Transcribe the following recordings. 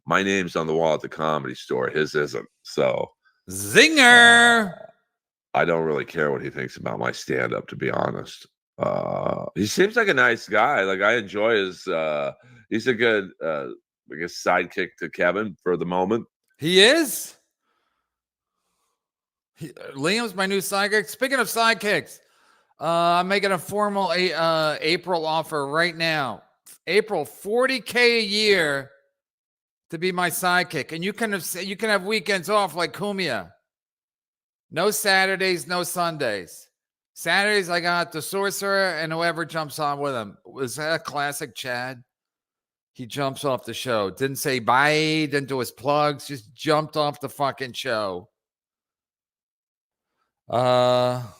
my name's on the wall at the Comedy Store. His isn't. So zinger. I don't really care what he thinks about my stand-up, to be honest. He seems like a nice guy. Like, I enjoy his. He's a good, I guess, sidekick to Kevin for the moment. He is. Liam's my new sidekick. Speaking of sidekicks, I'm making a formal April offer right now. April, $40K a year to be my sidekick, and you can have weekends off like Kumia. No Saturdays, no Sundays. Saturdays I got the sorcerer and whoever jumps on with him. Was that a classic Chad? He jumps off the show. Didn't say bye, didn't do his plugs, just jumped off the fucking show. I'll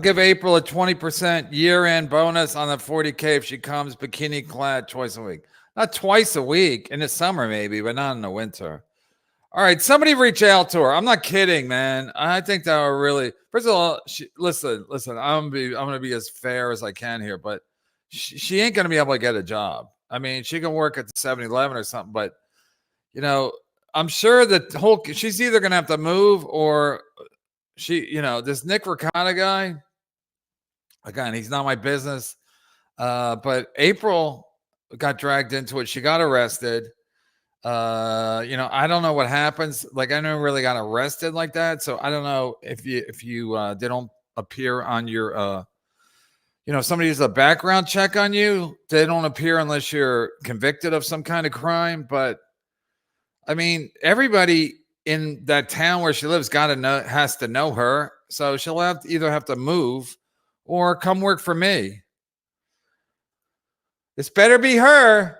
give April a 20% year-end bonus on the $40K if she comes bikini clad twice a week. Not twice a week, in the summer maybe, but not in the winter. All right, somebody reach out to her. I'm not kidding, man. I think that would really. First of all, listen. I'm gonna be as fair as I can here, but she ain't gonna be able to get a job. I mean, she can work at the 7-Eleven or something, but I'm sure that she's either gonna have to move or this Nick Ricotta guy. Again, he's not my business. But April got dragged into it. She got arrested. I don't know what happens. Like, I never really got arrested like that. So I don't know if you they don't appear on your somebody does a background check on you. They don't appear unless you're convicted of some kind of crime. But I mean, everybody in that town where she lives has to know her. So she'll either have to move or come work for me. This better be her.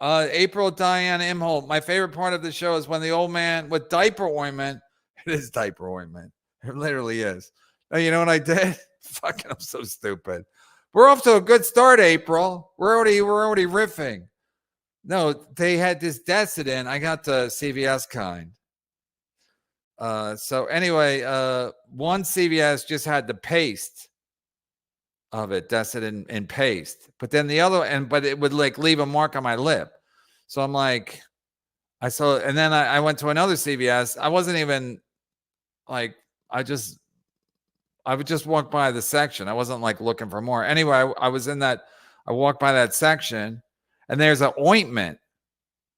April Diane Imholte. My favorite part of the show is when the old man with diaper ointment. It is diaper ointment. It literally is. Oh, you know what I did? Fucking, I'm so stupid. We're off to a good start, April. We're already riffing. No, they had this Desitin. I got the CVS kind. So anyway, one CVS just had the paste of it, Desitin in paste, but then the other, but it would like leave a mark on my lip. So I'm like, and then I went to another CVS. I wasn't even like, I would just walk by the section. I wasn't like looking for more. Anyway, I was in that, I walked by that section and there's an ointment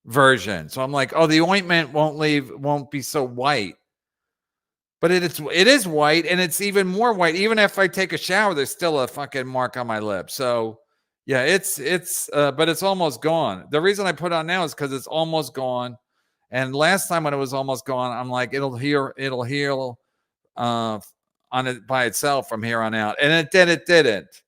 version. So I'm like, oh, the ointment won't be so white. But it is white, and it's even more white. Even if I take a shower, there's still a fucking mark on my lip. So yeah, but it's almost gone. The reason I put it on now is because it's almost gone. And last time when it was almost gone, I'm like, it'll heal on it by itself from here on out. And it didn't.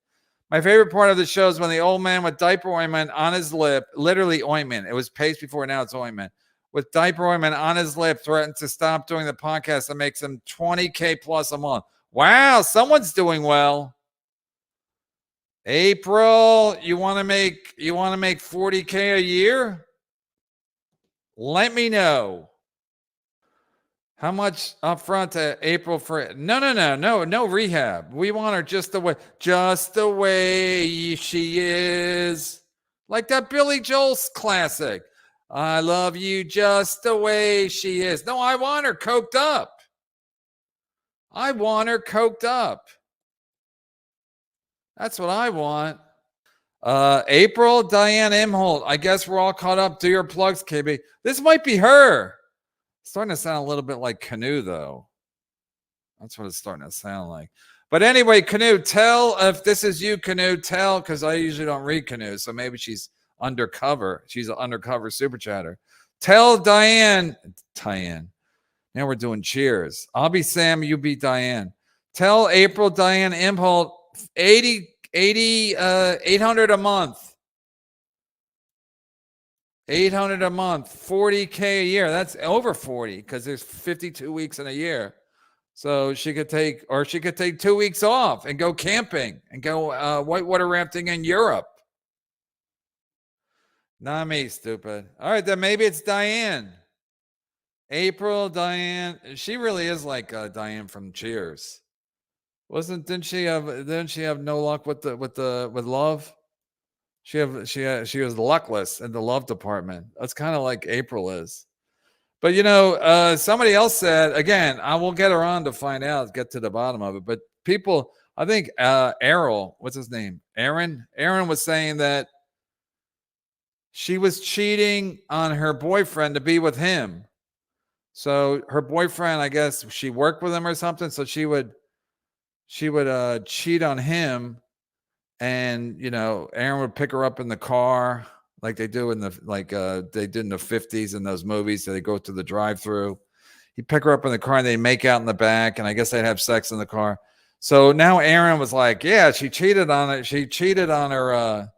My favorite part of the show is when the old man with diaper ointment on his lip, literally ointment. It was paste before, now it's ointment. With diaper ointment on his lip, threatened to stop doing the podcast that makes him $20K plus a month. Wow, someone's doing well. April, you want to make $40K a year? Let me know. How much up front to April for no rehab. We want her just the way she is. Like that Billy Joel's classic. I love you just the way she is. No, I want her coked up. That's what I want. April Diane Imholte. I guess we're all caught up. Do your plugs, KB. This might be her. It's starting to sound a little bit like Canoe, though. That's what it's starting to sound like. But anyway, Canoe, tell if this is you, Canoe. Tell, because I usually don't read Canoe, so maybe she's undercover. She's an undercover super chatter. Tell Diane. Now we're doing cheers. I'll be Sam. You be Diane. Tell April Diane Imholte 800 a month. 800 a month. 40K a year. That's over 40 because there's 52 weeks in a year. So she could take 2 weeks off and go camping and go whitewater rafting in Europe. Not me, stupid. All right, then maybe it's Diane. April, Diane. She really is like Diane from Cheers. Didn't she have no luck with love? She was luckless in the love department. That's kind of like April is. But somebody else said, again, I will get her on to find out, get to the bottom of it. But people, I think Errol, what's his name? Aaron was saying that she was cheating on her boyfriend to be with him. So her boyfriend, I guess she worked with him or something. So she would cheat on him, and Aaron would pick her up in the car like they do in the they did in the 50s in those movies. So they go to the drive-through. He'd pick her up in the car and they make out in the back, and I guess they'd have sex in the car. So now Aaron was like, yeah, she cheated on it. She cheated on her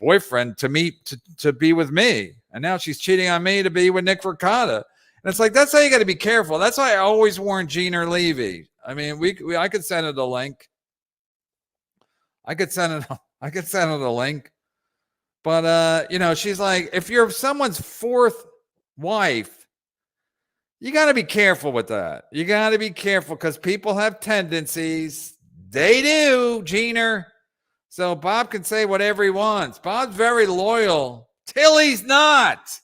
boyfriend to be with me, and now she's cheating on me to be with Nick Ricotta. And it's like, that's how you got to be careful. That's why I always warn Gina Levy. I mean, I could send her the link. I could send her the link. But she's like, if you're someone's fourth wife, you got to be careful with that. You got to be careful because people have tendencies. They do, Gina. So Bob can say whatever he wants. Bob's very loyal till he's not.